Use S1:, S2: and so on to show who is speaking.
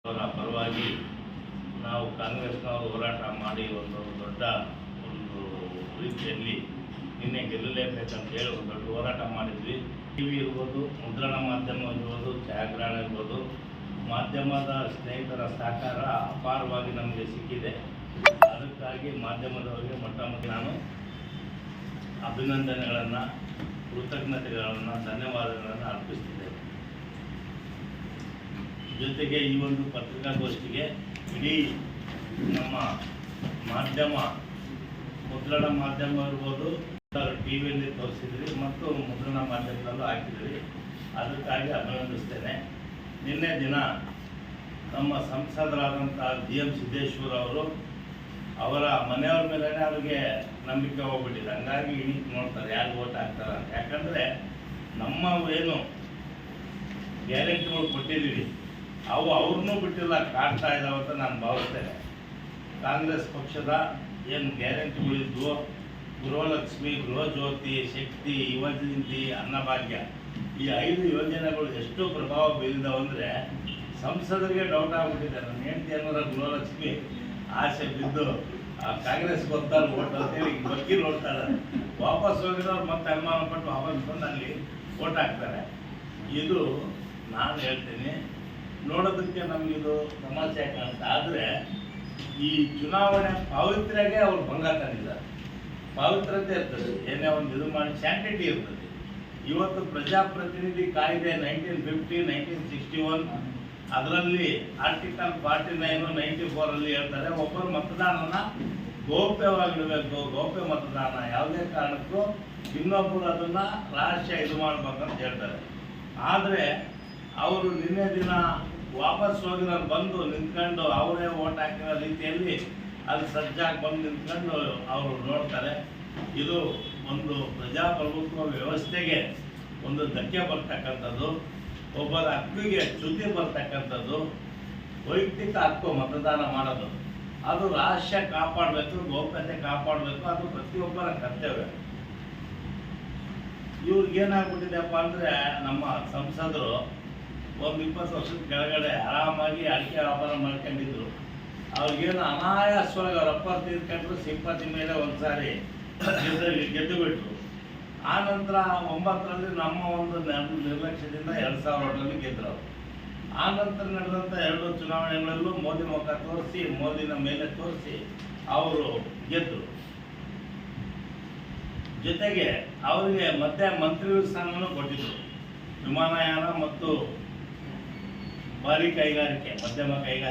S1: ಅವರ ಪರವಾಗಿ ನಾವು ಕಾಂಗ್ರೆಸ್ನವರು ಹೋರಾಟ ಮಾಡಿ ಒಂದು ದೊಡ್ಡ ಒಂದು ರೀತಿಯಲ್ಲಿ ನಿನ್ನೆ ಗೆಲ್ಲಲೇಬೇಕಂತ ಹೇಳಿ ಒಂದು ದೊಡ್ಡ ಹೋರಾಟ ಮಾಡಿದ್ವಿ. ಟಿವಿ ಇರ್ಬೋದು, ಮುದ್ರಣ ಮಾಧ್ಯಮ ಇರ್ಬೋದು, ಛಾಯಾಗ್ರಹಣ ಇರ್ಬೋದು, ಮಾಧ್ಯಮದ ಸ್ನೇಹಿತರ ಸಹಕಾರ ಅಪಾರವಾಗಿ ನಮಗೆ ಸಿಕ್ಕಿದೆ. ಅದಕ್ಕಾಗಿ ಮಾಧ್ಯಮದವರಿಗೆ ಮೊಟ್ಟ ನಾನು ಅಭಿನಂದನೆಗಳನ್ನು, ಕೃತಜ್ಞತೆಗಳನ್ನು, ಧನ್ಯವಾದಗಳನ್ನು ಅರ್ಪಿಸ್ತಿದ್ದೇನೆ. ಜೊತೆಗೆ ಈ ಒಂದು ಪತ್ರಿಕಾಗೋಷ್ಠಿಗೆ ಇಡೀ ನಮ್ಮ ಮಾಧ್ಯಮ, ಮುದ್ರಣ ಮಾಧ್ಯಮ ಇರ್ಬೋದು, ಟಿವಿಯಲ್ಲಿ ತೋರಿಸಿದ್ರಿ ಮತ್ತು ಮುದ್ರಣ ಮಾಧ್ಯಮದಲ್ಲೂ ಹಾಕಿದ್ರಿ. ಅದಕ್ಕಾಗಿ ಅಭಿನಂದಿಸ್ತೇನೆ. ನಿನ್ನೆ ದಿನ ನಮ್ಮ ಸಂಸದರಾದಂಥ GM ಸಿದ್ದೇಶ್ವರ ಅವರು ಅವರ ಮನೆಯವ್ರ ಮೇಲೆ ಅವ್ರಿಗೆ ನಂಬಿಕೆ ಹೋಗ್ಬಿಟ್ಟಿದೆ. ಹಂಗಾಗಿ ಇಣಿಕ್ ನೋಡ್ತಾರೆ ಯಾರು ಓಟ್ ಹಾಕ್ತಾರೆ ಅಂತ. ಯಾಕಂದರೆ ನಮ್ಮ ಏನು ಗ್ಯಾರಂಟಿಗಳು ಕೊಟ್ಟಿದ್ದೀವಿ ಅವು ಅವ್ರನ್ನೂ ಬಿಟ್ಟಿಲ್ಲ, ಕಾಡ್ತಾ ಇದ್ದಾವೆ ಅಂತ ನಾನು ಭಾವಿಸ್ತೇನೆ. ಕಾಂಗ್ರೆಸ್ ಪಕ್ಷದ ಏನು ಗ್ಯಾರಂಟಿಗಳಿದ್ವು, ಗೃಹಲಕ್ಷ್ಮಿ, ಗೃಹಜ್ಯೋತಿ, ಶಕ್ತಿ, ಯುವಜಯಂತಿ, ಅನ್ನಭಾಗ್ಯ, ಈ 5 ಯೋಜನೆಗಳು ಎಷ್ಟು ಪ್ರಭಾವ ಬೀರಿದವಂದರೆ ಸಂಸದರಿಗೆ ಡೌಟ್ ಆಗಿಬಿಟ್ಟಿದೆ. ನನ್ನ ಹೆಂಡತಿ ಅನ್ನೋರ ಗೃಹಲಕ್ಷ್ಮಿ ಆಸೆ ಬಿದ್ದು ಕಾಂಗ್ರೆಸ್ ಗೊತ್ತಾರೆ ಓಟ್ ಅಂತೇಳಿ ಬಕ್ಕಿ ನೋಡ್ತಾರೆ. ವಾಪಸ್ ಹೋಗಿರೋರು ಮತ್ತೆ ಅನುಮಾನ ಪಟ್ಟು ವಾಪಸ್ ಬಂದು ಅಲ್ಲಿ ಓಟ್ ಹಾಕ್ತಾರೆ. ಇದು ನಾನು ಹೇಳ್ತೀನಿ, ನೋಡೋದಕ್ಕೆ ನಮಗಿದು ಸಮಸ್ಯೆ ಕಾಣುತ್ತೆ. ಆದರೆ ಈ ಚುನಾವಣೆ ಪಾವಿತ್ರ್ಯಗೆ ಅವ್ರು ಭಂಗ ತಂದಿದ್ದಾರೆ. ಪಾವಿತ್ರ್ಯತೆ ಇರ್ತದೆ, ಏನೇ ಒಂದು ಇದು ಮಾಡಿ ಸ್ಯಾಂಟಿಟಿ ಇರ್ತದೆ. ಇವತ್ತು ಪ್ರಜಾಪ್ರತಿನಿಧಿ ಕಾಯ್ದೆ 1950, 1961 ಅದರಲ್ಲಿ ಆರ್ಟಿಕಲ್ 49, 94 ಹೇಳ್ತಾರೆ, ಒಬ್ಬರು ಮತದಾನನ ಗೌಪ್ಯವಾಗಿಡಬೇಕು. ಗೌಪ್ಯ ಮತದಾನ ಯಾವುದೇ ಕಾರಣಕ್ಕೂ ಇನ್ನೊಬ್ಬರು ಅದನ್ನು ರಹಸ್ಯ ಇದು ಮಾಡ್ಬೇಕಂತ ಹೇಳ್ತಾರೆ. ಆದರೆ ಅವರು ನಿನ್ನೆ ದಿನ ವಾಪಸ್ ಹೋಗಿರೋರು ಬಂದು ನಿಂತ್ಕೊಂಡು ಅವರೇ ಓಟ್ ಹಾಕಿರೋ ರೀತಿಯಲ್ಲಿ ಅಲ್ಲಿ ಸಜ್ಜಾಗಿ ಬಂದು ನಿಂತ್ಕೊಂಡು ಅವರು ನೋಡ್ತಾರೆ. ಇದು ಒಂದು ಪ್ರಜಾಪ್ರಭುತ್ವ ವ್ಯವಸ್ಥೆಗೆ ಒಂದು ಧಕ್ಕೆ ಬರ್ತಕ್ಕಂಥದ್ದು, ಒಬ್ಬರ ಹಕ್ಕಿಗೆ ಚ್ಯುತಿ ಬರ್ತಕ್ಕಂಥದ್ದು. ವೈಯಕ್ತಿಕ ಹಕ್ಕು ಮತದಾನ ಮಾಡೋದು, ಅದು ರಹಸ್ಯ ಕಾಪಾಡಬೇಕು, ಗೌಪ್ಯತೆ ಕಾಪಾಡಬೇಕು, ಅದು ಪ್ರತಿಯೊಬ್ಬರ ಕರ್ತವ್ಯ. ಇವ್ರಿಗೇನಾಗ್ಬಿಟ್ಟಿದೆಪ್ಪ ಅಂದರೆ ನಮ್ಮ ಸಂಸದರು ಒಂದು 20 ವರ್ಷದ ಕೆಳಗಡೆ ಆರಾಮಾಗಿ ಅಡಿಕೆ ವ್ಯಾಪಾರ ಮಾಡ್ಕೊಂಡಿದ್ರು. ಅವ್ರಿಗೇನು ಅನಾಯಾಸವಾಗಿ ಅವ್ರ ಅಪ್ಪ ತೀರ್ಕೊಂಡ್ರು, ಸಿಂಪತಿ ಮೇಲೆ ಒಂದು ಸಾರಿ ಗೆದ್ದು ಬಿಟ್ರು. ಆ ನಂತರ 9ರಲ್ಲಿ ನಮ್ಮ ಒಂದು ನಿರ್ಲಕ್ಷ್ಯದಿಂದ 2001ರಲ್ಲಿ ಗೆದ್ದರು. ಆ ನಂತರ ನಡೆದಂಥ 2 ಚುನಾವಣೆಗಳಲ್ಲೂ ಮೋದಿ ಮುಖ ತೋರಿಸಿ, ಮೋದಿನ ಮೇಲೆ ತೋರಿಸಿ ಅವರು ಗೆದ್ದರು. ಜೊತೆಗೆ ಅವರಿಗೆ ಮತ್ತೆ ಮಂತ್ರಿ ಸ್ಥಾನವನ್ನು ಕೊಟ್ಟಿದ್ರು. ವಿಮಾನಯಾನ ಮತ್ತು ಭಾರಿ ಕೈಗಾರಿಕೆ, ಮಧ್ಯಮ ಕೈಗಾರಿಕೆ